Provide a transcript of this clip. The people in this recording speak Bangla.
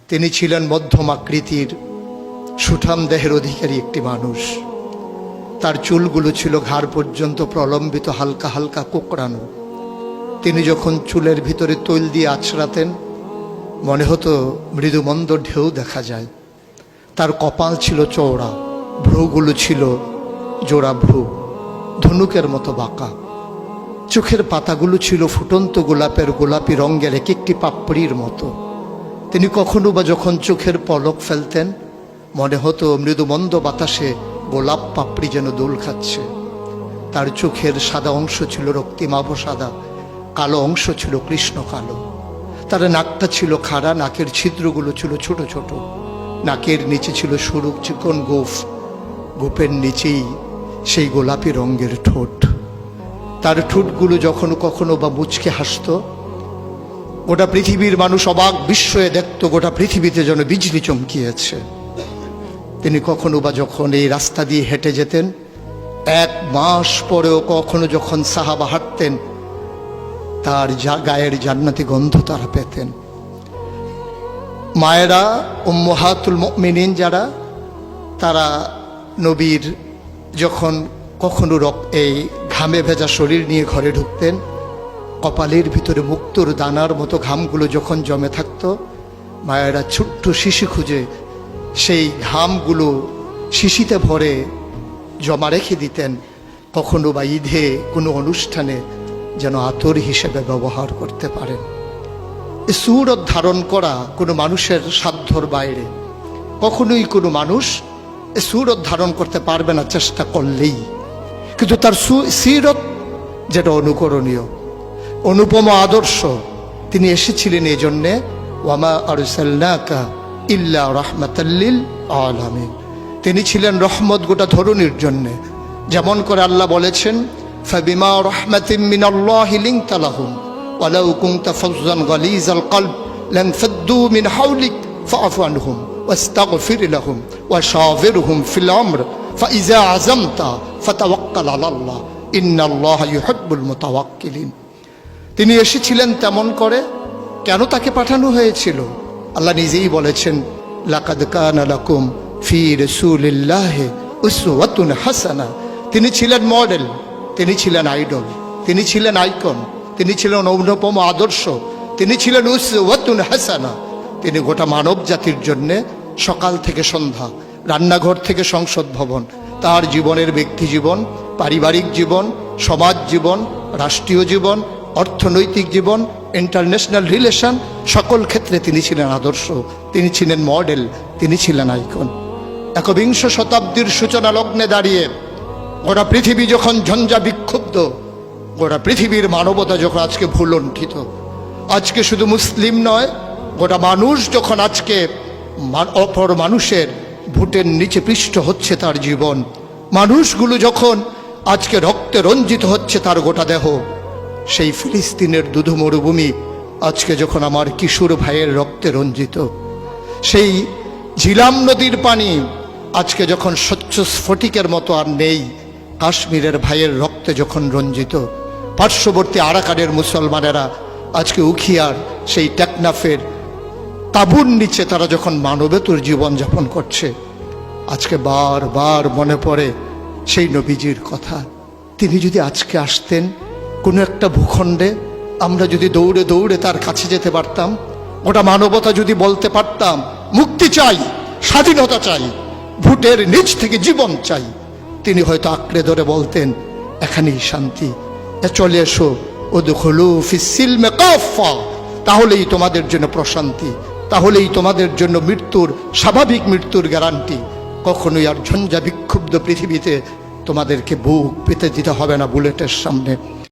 তিনি ছিলেন মধ্যম আকৃতির সুঠাম দেহের অধিকারী একটি মানুষ। তার চুলগুলো ছিল ঘাড় পর্যন্ত প্রলম্বিত, হালকা হালকা কোঁকড়ানো। তিনি যখন চুলের ভিতরে তৈল দিয়ে আছড়াতেন মনে হতো মৃদুমন্দ ঢেউ দেখা যায়। তার কপাল ছিল চওড়া, ভ্রুগুলো ছিল জোড়া ভ্রু, ধনুকের মতো বাঁকা। চোখের পাতাগুলো ছিল ফুটন্ত গোলাপের গোলাপি রঙের এক একটি পাপড়ির মতো। তিনি কখনো বা যখন চোখের পলক ফেলতেন মনে হতো মৃদুমন্দ বাতাসে গোলাপ পাপড়ি যেন দোল খাচ্ছে। তার চোখের সাদা অংশ ছিল রক্তিমাভ সাদা, কালো অংশ ছিল কৃষ্ণ কালো। তার নাকটা ছিল খাড়া, নাকের ছিদ্রগুলো ছিল ছোট ছোট। নাকের নিচে ছিল সরু চিকন গোঁফ, গোঁফের নিচেই সেই গোলাপি রঙের ঠোঁট। তার ঠোঁটগুলো যখন কখনো বা মুচকে হাসত, গোটা পৃথিবীর মানুষ অবাক বিস্ময়ে দেখত গোটা পৃথিবীতে যেন বিজলি চমকিয়েছে। তিনি কখনো বা যখন এই রাস্তা দিয়ে হেঁটে যেতেন, 1 মাস পরেও কখনো যখন সাহাবা হাঁটতেন তার গায়ের জান্নাতি গন্ধ তারা পেতেন। মায়েরা উম্মাহাতুল মুমিনিন যারা, তারা নবীর যখন কখনো এই ঘামে ভেজা শরীর নিয়ে ঘরে ঢুকতেন, কপালের ভিতরে মুক্তোর দানার মতো ঘামগুলো যখন জমে থাকত, মায়েরা ছোট্ট শিশি খুঁজে সেই ঘামগুলো শিশিতে ভরে জমা রেখে দিতেন, কখনো বা ঈদে কোনো অনুষ্ঠানে যেন আতর হিসেবে ব্যবহার করতে পারেন। এই সুরত ধারণ করা কোনো মানুষের সাধ্যর বাইরে। কখনোই কোনো মানুষ এই সুরত ধারণ করতে পারবে না চেষ্টা করলেই। কিন্তু তার সিরত যেটা অনুকরণীয়, অনুপম আদর্শ, তিনি এসেছিলেন এই জন্যে ওয়ামা আরসালনাকা ইল্লা রাহমাতাল লিল আলামিন। তিনি ছিলেন রহমত গোটা ধরনীর জন্যে। যেমন করে আল্লাহ বলেছেন, ফাবিমা রাহমাতিন মিনাল্লাহি লিনতা লাহুম ওয়ালাউ কুনতা ফাজ্জান গালিজাল কলব লানফাদ্দু মিন হাওলিক ফাআফু আনহুম ওয়াস্তাগফির লাহুম ওয়াশাওিরহুম ফিল আমর ফাইজা আযামতা ফাতাওয়াক্কাল আলাল্লাহ ইন্নাল্লাহা ইউহিব্বুল মুতাওয়াক্কিলিন। তিনি এসেছিলেন তেমন করে। কেন তাকে পাঠানো হয়েছিল? আল্লাহ নিজেই বলেছেন, লাকাদ কানা লাকুম ফি রাসূলিল্লাহি উসওয়াতুন হাসানা। তিনি ছিলেন মডেল, তিনি ছিলেন আইডল, তিনি ছিলেন আইকন, তিনি ছিলেন অনুপম আদর্শ, তিনি ছিলেন উসওয়াতুন হাসানা। তিনি গোটা মানব জাতির জন্যে সকাল থেকে সন্ধ্যা, রান্নাঘর থেকে সংসদ ভবন, তার জীবনের ব্যক্তি জীবন, পারিবারিক জীবন, সমাজ জীবন, রাষ্ট্রীয় জীবন, অর্থনৈতিক জীবন, ইন্টারন্যাশনাল রিলেশন, সকল ক্ষেত্রে তিনি ছিলেন আদর্শ, তিনি ছিলেন মডেল, তিনি ছিলেন আইকন। একবিংশ শতাব্দীর সূচনা লগ্নে দাঁড়িয়ে গোটা পৃথিবী যখন ঝঞ্ঝা বিক্ষুব্ধ, গোটা পৃথিবীর মানবতা যখন আজকে ভুলণ্ঠিত, আজকে শুধু মুসলিম নয়, গোটা মানুষ যখন আজকে অপর মানুষের ভোটের নিচে পৃষ্ঠ হচ্ছে তার জীবন, মানুষগুলো যখন আজকে রক্তে রঞ্জিত হচ্ছে তার গোটা দেহ, সেই ফিলিস্তিনের দুধু মরুভূমি আজকে যখন আমার কিশোর ভাইয়ের রক্তে রঞ্জিত, সেই ঝিলাম নদীর পানি আজকে যখন স্বচ্ছ স্ফটিকের মতো আর নেই, কাশ্মীরের ভাইয়ের রক্তে যখন রঞ্জিত, পার্শ্ববর্তী আরাকানের মুসলমানেরা আজকে উখিয়ার সেই টেকনাফের তাঁবুর নিচে তারা যখন মানবেতর জীবনযাপন করছে, আজকে বারবার মনে পড়ে সেই নবীজির কথা। তিনি যদি আজকে আসতেন কোনো একটা ভূখণ্ডে, আমরা যদি দৌড়ে দৌড়ে তার কাছে যেতে পারতাম, গোটা মানবতা যদি বলতে পারতাম মুক্তি চাই, স্বাধীনতা চাই, ভোটের নিচ থেকে জীবন চাই, তিনি হয়তো আঁকড়ে ধরে বলতেন এখানেই শান্তি, চলে এসো উদখুলু ফিস সিলমে কাফা, তাহলেই তোমাদের জন্য প্রশান্তি, তাহলেই তোমাদের জন্য মৃত্যুর, স্বাভাবিক মৃত্যুর গ্যারান্টি। কখনোই আর ঝঞ্ঝা বিক্ষুব্ধ পৃথিবীতে তোমাদেরকে বুক পেতে দিতে হবে না বুলেটের সামনে।